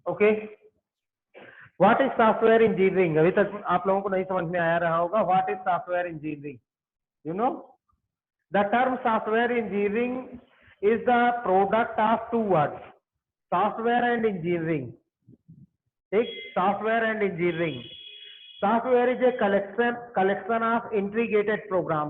Okay, what is software engineering? अभी तक आप लोगों को नहीं समझ में आया रहा होगा what is software engineering. You know the term software engineering is the product of two words, software and engineering. ठीक, software and engineering. Software is a collection of integrated program,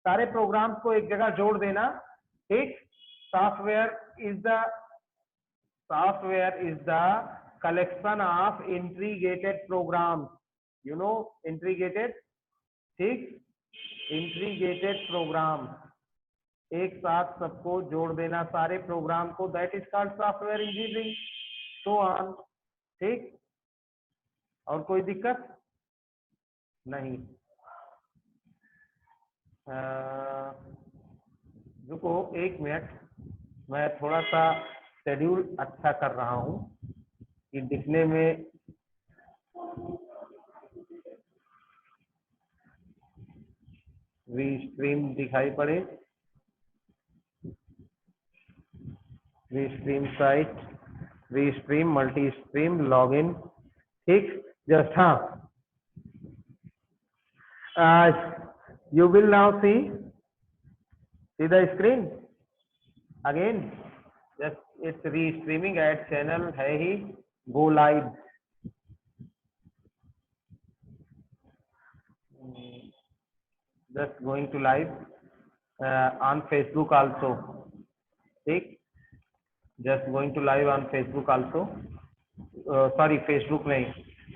सारे प्रोग्राम्स को एक जगह जोड़ देना। ठीक, software is the collection of integrated programs, you know, integrated, ठीक, integrated program, एक साथ सबको जोड़ देना सारे प्रोग्राम को, that is called software engineering. So on. ठीक, और कोई दिक्कत नहीं? रुको एक मिनट, मैं थोड़ा सा शेड्यूल अच्छा कर रहा हूँ कि दिखने में वी स्ट्रीम दिखाई पड़े, V stream site, V stream multi stream log in. ठीक, जस्ट हाँ, you will now see the screen again, just it's restreaming add channel है ही, go live. Just going to live on Facebook also. ठीक, just going to live on Facebook also. Sorry, Facebook नहीं,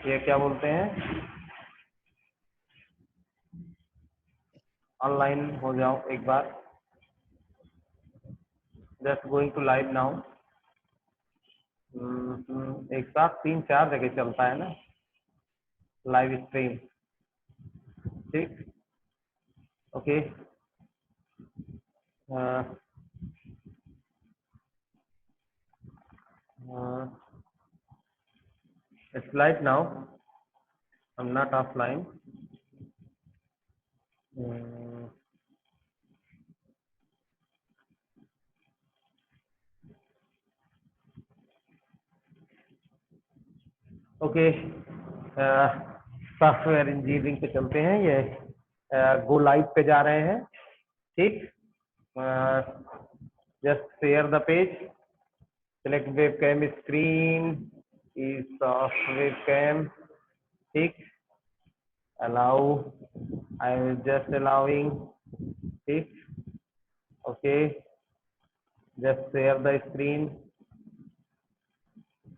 ये क्या बोलते हैं, online हो जाओ एक बार। Just going to live now. एक साथ 3-4 जगह चलता है ना लाइव स्ट्रीम। ठीक, okay, it's live now, I'm not offline. Okay, software engineering पे चलते हैं, ये गो लाइव पे जा रहे हैं। ठीक, just share the page, select webcam screen is of webcam। ठीक, allow, I will just allowing। ठीक, okay, just share the screen,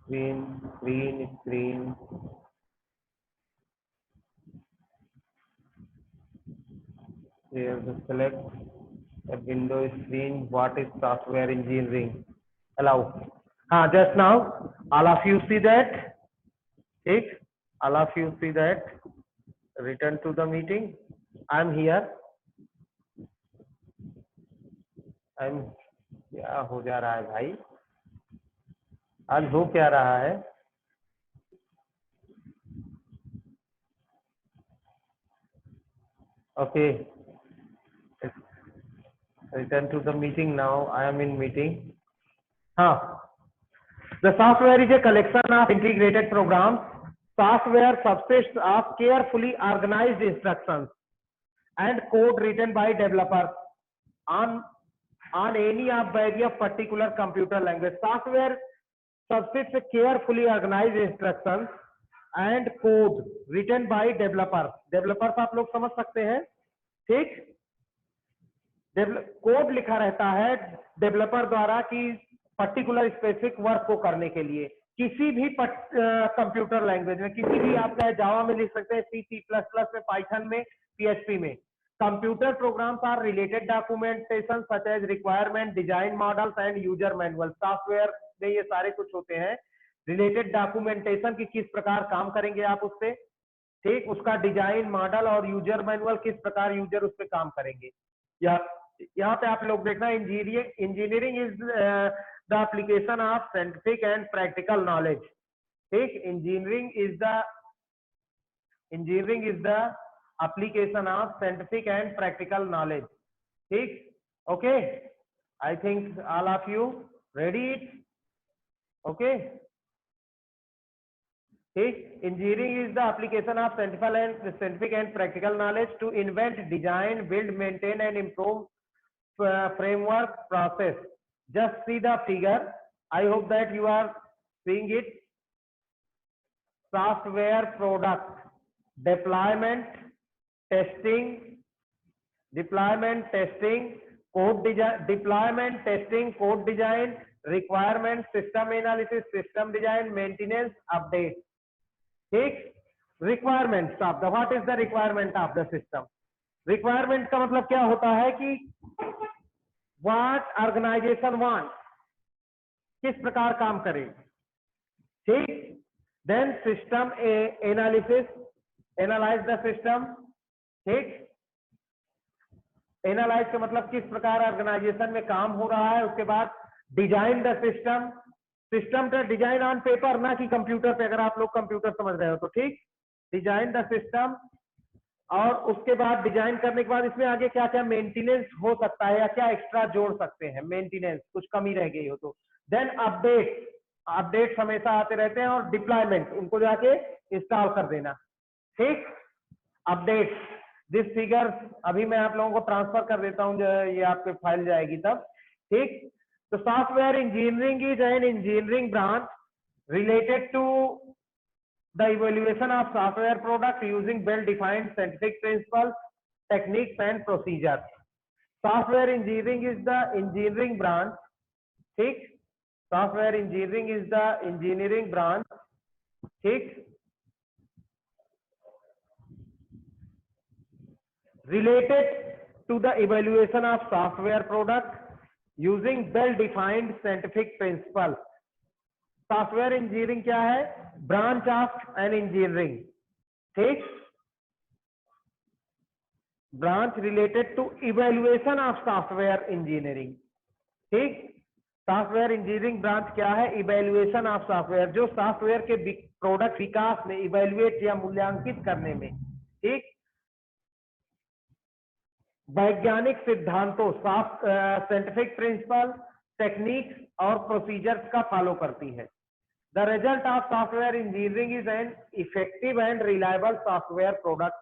screen, share the select a window screen, what is software engineering, allow। हाँ, just now all of you see that, ठीक, all of you see that, return to the meeting, I'm here, I'm, क्या हो जा रहा है भाई, आज हो क्या रहा है? Okay, return to the meeting now, I am in meeting। हाँ, the software is a collection of integrated programs, software subsists of carefully organized instructions and code written by developers on any of various particular computer language। Software subsists carefully organized instructions and code written by developers। developers आप लोग समझ सकते हैं। ठीक, code लिखा रहता है developer द्वारा कि पर्टिकुलर स्पेसिफिक वर्क को करने के लिए, किसी भी कंप्यूटर लैंग्वेज में, किसी भी आप चाहे जावा में लिख सकते हैं, C++ में, पाइथन में, PHP में। Computer programs are related documentation such as requirement, design models and user manual. Software में ये सारे कुछ होते हैं, रिलेटेड डॉक्यूमेंटेशन की किस प्रकार काम करेंगे आप उससे, ठीक, उसका डिजाइन मॉडल और यूजर मैनुअल किस प्रकार यूजर उस पर काम करेंगे। यहाँ पे आप लोग देखना, engineering is the application of scientific and practical knowledge. ठीक, engineering is the application of scientific and practical knowledge. ठीक, okay, I think all of you ready it, okay. ठीक, engineering is the application of scientific and practical knowledge to invent, design, build, maintain and improve framework process. Just see the figure. I hope that you are seeing it. Software product deployment, testing, code design, requirement, system analysis, system design, maintenance, update. ठीक, requirements of the, what is the requirement of the system? Requirement का मतलब क्या होता है कि what organisation want, किस प्रकार काम करे। ठीक, then system analysis, analyse the system. ठीक, एनालाइज का मतलब किस प्रकार ऑर्गेनाइजेशन में काम हो रहा है। उसके बाद डिजाइन द सिस्टम, सिस्टम का डिजाइन ऑन पेपर, ना कि कंप्यूटर पे, अगर आप लोग कंप्यूटर समझ रहे हो तो। ठीक, डिजाइन द सिस्टम, और उसके बाद डिजाइन करने के बाद इसमें आगे क्या क्या मेंटेनेंस हो सकता है या क्या एक्स्ट्रा जोड़ सकते हैं, मेंटेनेंस कुछ कमी रह गई हो तो। देन अपडेट, अपडेट्स हमेशा आते रहते हैं, और डिप्लॉयमेंट, उनको जाके इंस्टॉल कर देना। ठीक, अपडेट दिस फिगर अभी मैं आप लोगों को ट्रांसफर कर देता हूं, जो ये आपके फाइल जाएगी तब। ठीक, तो software engineering is an engineering branch related to the evaluation of software product using well-defined scientific principles, techniques and procedures. Software engineering is the engineering branch. ठीक, software engineering is the engineering branch. ठीक, related to the evaluation of software product using well-defined scientific principles. Software engineering क्या है? Branch of an engineering. ठीक, branch related to evaluation of software engineering. ठीक, software engineering branch क्या है? Evaluation of software, जो software के product विकास में, इवेल्युएट या मूल्यांकित करने में, ठीक, वैज्ञानिक सिद्धांतों, साइंटिफिक प्रिंसिपल, टेक्निक्स और प्रोसीजर्स का फॉलो करती है। The result of software engineering is an effective and reliable software product.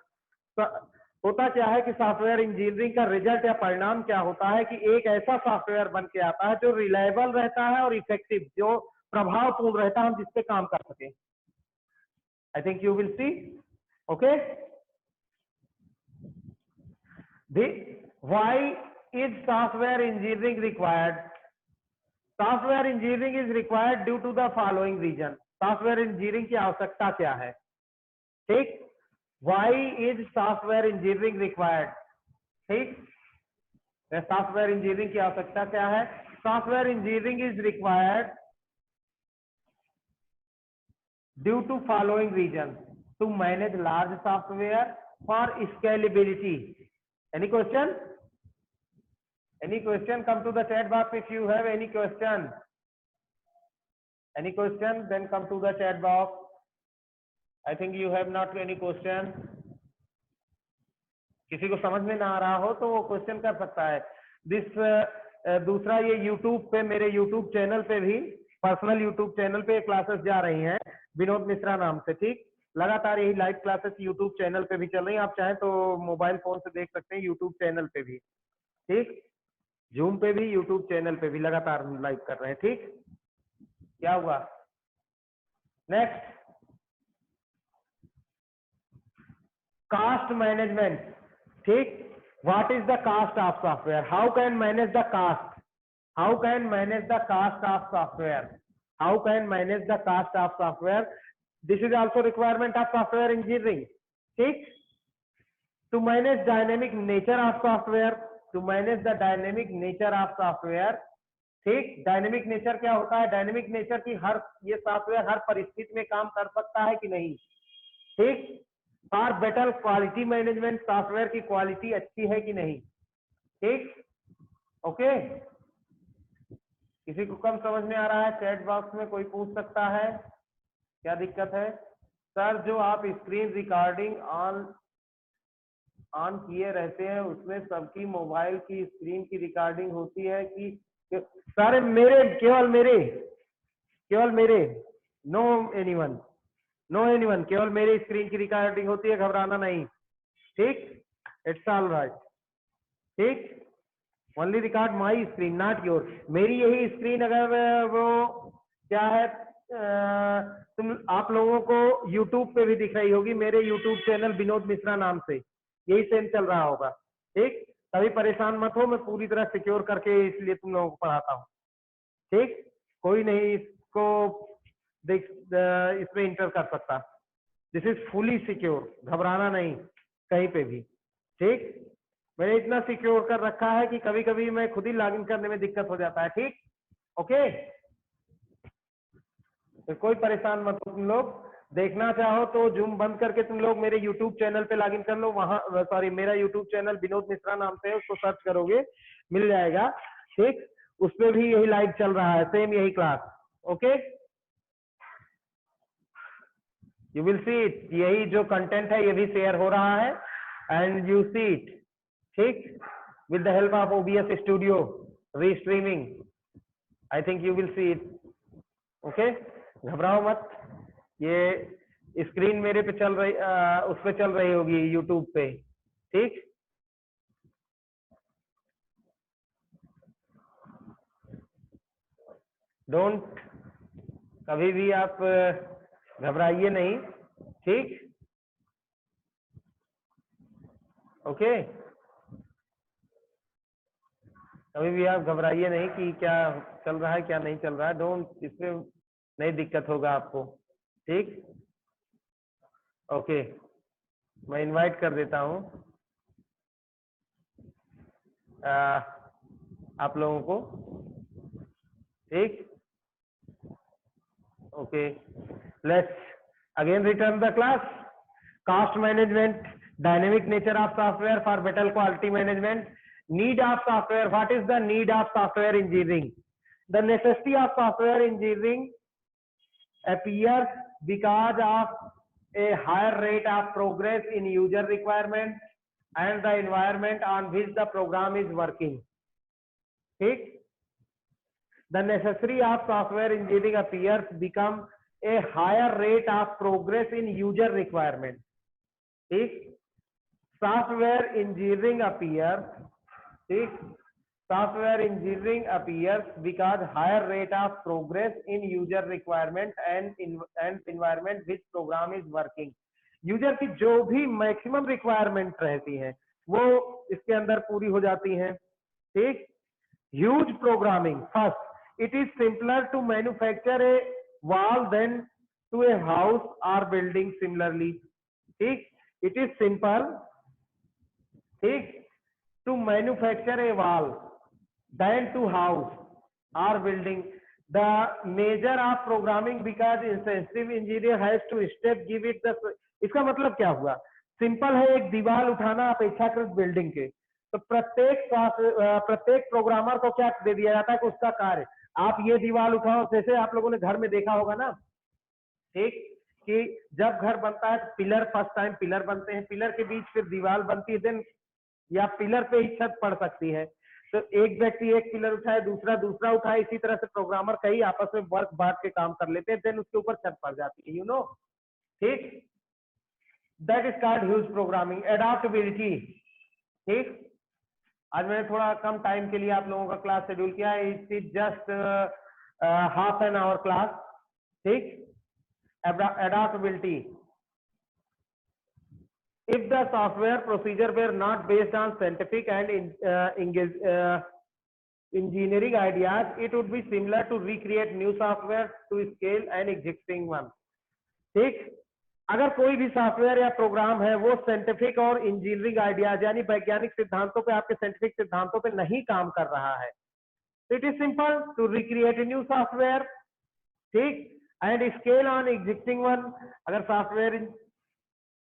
होता क्या है कि सॉफ्टवेयर इंजीनियरिंग का रिजल्ट या परिणाम क्या होता है कि एक ऐसा सॉफ्टवेयर बन के आता है जो रिलायबल रहता है और इफेक्टिव, जो प्रभावपूर्ण रहता है, हम जिस पे काम कर सके। I think you will see. Okay, why is software engineering required? Software engineering is required due to the following reason. Software engineering की आवश्यकता क्या है? ठीक, why is software engineering required? ठीक, सॉफ्टवेयर इंजीनियरिंग की आवश्यकता क्या है? Software engineering is required due to following reason, to manage large software for scalability. Any question? Any question? Come to the chat box if you have any question. Any question? Then come to the chat box. I think you have not any question. किसी को समझ में ना आ रहा हो तो वो question कर सकता है। दूसरा, ये YouTube पे, मेरे YouTube चैनल पे भी, पर्सनल YouTube चैनल पे क्लासेस जा रही हैं विनोद मिश्रा नाम से। ठीक, लगातार यही लाइव क्लासेस YouTube चैनल पे भी चल रही हैं। आप चाहें तो मोबाइल फोन से देख सकते हैं YouTube चैनल पे भी। ठीक, जूम पे भी, यूट्यूब चैनल पे भी लगातार लाइव कर रहे हैं। ठीक, क्या हुआ? Next, cost management. ठीक, what is the cost of software? How can manage the cost? How can manage the cost of software? How can manage the cost of software? This is also requirement of software engineering. ठीक, to manage dynamic nature of software, to manage the dynamic nature of software. ठीक, dynamic nature क्या होता है? Dynamic nature की ये software हर परिस्थिति में काम कर सकता है कि नहीं। ठीक, for better quality management, software की क्वालिटी अच्छी है कि नहीं। ठीक, ओके, किसी को कम समझ में आ रहा है? चैट बॉक्स में कोई पूछ सकता है, क्या दिक्कत है? सर, जो आप स्क्रीन रिकॉर्डिंग ऑन किए रहते हैं उसमें सबकी मोबाइल की स्क्रीन की रिकॉर्डिंग होती है कि सारे? केवल मेरे, नो एनीवन। नो एनीवन, केवल मेरी स्क्रीन की रिकॉर्डिंग होती है, घबराना नहीं, ठीक, इट्स ऑल राइट, ठीक, only record my screen not your. मेरी यही स्क्रीन अगर वो क्या है तुम आप लोगों को यूट्यूब पे भी दिख रही होगी, मेरे यूट्यूब चैनल विनोद मिश्रा नाम से यही सेम चल रहा होगा, ठीक, कभी परेशान मत हो, मैं पूरी तरह सिक्योर करके इसलिए तुम लोगों को पढ़ाता हूँ, ठीक, कोई नहीं इसको देख इसमें इंटर कर सकता, दिस इज फुली सिक्योर, घबराना नहीं कहीं पे भी, ठीक, मैंने इतना सिक्योर कर रखा है कि कभी कभी मैं खुद ही लॉगिन करने में दिक्कत हो जाता है, ठीक, ओके, तो कोई परेशान मत हो तुम लोग, देखना चाहो तो जूम बंद करके तुम लोग मेरे यूट्यूब चैनल पे लॉगिन कर लो, वहां सॉरी मेरा यूट्यूब चैनल विनोद मिश्रा नाम से है, उसको सर्च करोगे मिल जाएगा, ठीक, उसपे भी यही लाइव चल रहा है, सेम यही class, okay, you will see it, यही जो कंटेंट है ये भी शेयर हो रहा है एंड यू सी इट, ठीक, with the help of OBS studio restreaming, I think you will see it, okay, घबराओ मत, ये स्क्रीन मेरे पे चल रही उस पे चल रही होगी यूट्यूब पे, ठीक, डोंट कभी भी आप घबराइए नहीं, ठीक, ओके, कभी भी आप घबराइए नहीं कि क्या चल रहा है क्या नहीं चल रहा है, डोंट, इसमें नहीं दिक्कत होगा आपको, ठीक, ओके, मैं इनवाइट कर देता हूँ आप लोगों को, ठीक, okay, let's again return the class, cost management, dynamic nature of software for better quality management, need of software, what is the need of software engineering, the necessity of software engineering appears because of a higher rate of progress in user requirement and the environment on which the program is working, ठीक, the necessity of software engineering appears become a higher rate of progress in user requirement, ठीक, software engineering appears, ठीक, software engineering appears because higher rate of progress in user requirement and environment which program is working, user की जो भी maximum requirement रहती है वो इसके अंदर पूरी हो जाती हैं, ठीक, huge programming, first it is simpler to manufacture a wall than to a house और बिल्डिंग सिमिलरली, ठीक, it is simple, ठीक, to manufacture a wall than to house or building, the measure of programming because intensive engineer has to step give it the, इसका मतलब क्या हुआ, simple है एक दीवार उठाना अपेक्षाकृत बिल्डिंग के, तो प्रत्येक प्रोग्रामर को क्या दे दिया जाता है कि उसका कार्य आप ये दीवार उठाओ, जैसे आप लोगों ने घर में देखा होगा ना, ठीक, कि जब घर बनता है पिलर फर्स्ट टाइम पिलर बनते हैं, पिलर के बीच फिर दीवार बनती है, देन या पिलर पे ही छत पड़ सकती है, तो एक व्यक्ति एक पिलर उठाए, दूसरा दूसरा उठाए, इसी तरह से प्रोग्रामर कई आपस में वर्क बांट के काम कर लेते हैं, देन उसके ऊपर छत पड़ जाती है, यू नो, ठीक, that is called huge programming, adaptability, ठीक, आज मैंने थोड़ा कम टाइम के लिए आप लोगों का क्लास शेड्यूल किया है, it is just half an hour class, ठीक, adaptability, if the software procedure were not based on scientific and engineering ideas, it would be similar to recreate new software to scale an existing one, ठीक, अगर कोई भी software या programme है वो scientific और engineering ideas यानी वैज्ञानिक सिद्धांतों पे, आपके साइंटिफिक सिद्धांतों पे नहीं काम कर रहा है, it is simple to recreate a new software, ठीक, and scale on existing one, अगर सॉफ्टवेयर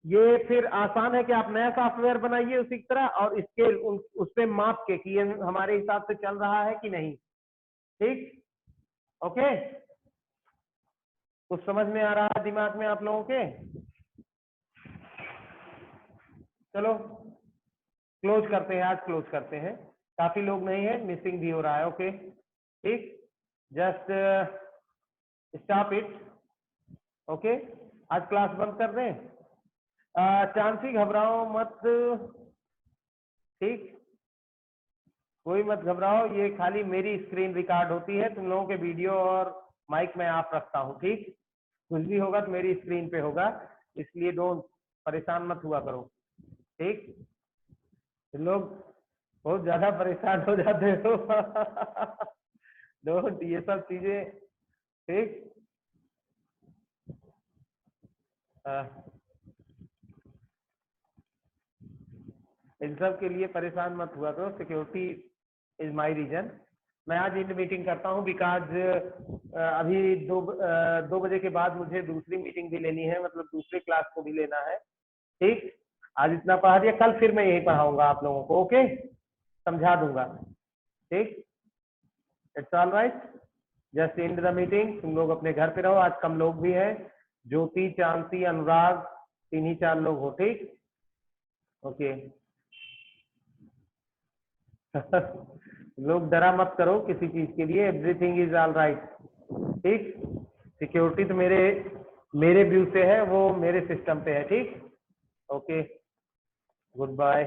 ये फिर आसान है कि आप नया सॉफ्टवेयर बनाइए उसी तरह और स्केल उस पे माप के कि ये हमारे हिसाब से चल रहा है कि नहीं, ठीक, ओके, कुछ समझ में आ रहा है दिमाग में आप लोगों के, चलो क्लोज करते हैं, आज क्लोज करते हैं, काफी लोग नहीं है, मिसिंग भी हो रहा है, ओके, ठीक, जस्ट स्टॉप इट, ओके, आज क्लास बंद कर दें? चांसी घबराओ मत, ठीक, कोई मत घबराओ, ये खाली मेरी स्क्रीन रिकॉर्ड होती है, तुम लोगों के वीडियो और माइक में आप रखता हूँ, ठीक, कुछ भी होगा तो मेरी स्क्रीन पे होगा, इसलिए डोंट परेशान मत हुआ करो, ठीक। तुम लोग बहुत ज्यादा परेशान हो जाते हो डोंट, ये सब चीजें, ठीक। इन सब के लिए परेशान मत हुआ करो, सिक्योरिटी इज माय रीजन। मैं आज इन मीटिंग करता हूँ बिकॉज अभी 2 बजे के बाद मुझे दूसरी मीटिंग भी लेनी है, मतलब दूसरी क्लास को भी लेना है, ठीक। आज इतना पढ़ा दिया, कल फिर मैं यही पढ़ाऊंगा आप लोगों को, ओके, समझा दूंगा, ठीक। It's all right, just and the meeting, तुम लोग अपने घर पे रहो, आज कम लोग भी हैं, ज्योति, चांसी, अनुराग, 3 ही 4 लोग हो, ठीक, ओके लोग डरा मत करो किसी चीज के लिए, एवरीथिंग इज ऑल राइट, ठीक। सिक्योरिटी तो मेरे व्यू से है, वो मेरे सिस्टम पे है, ठीक, ओके, गुड बाय।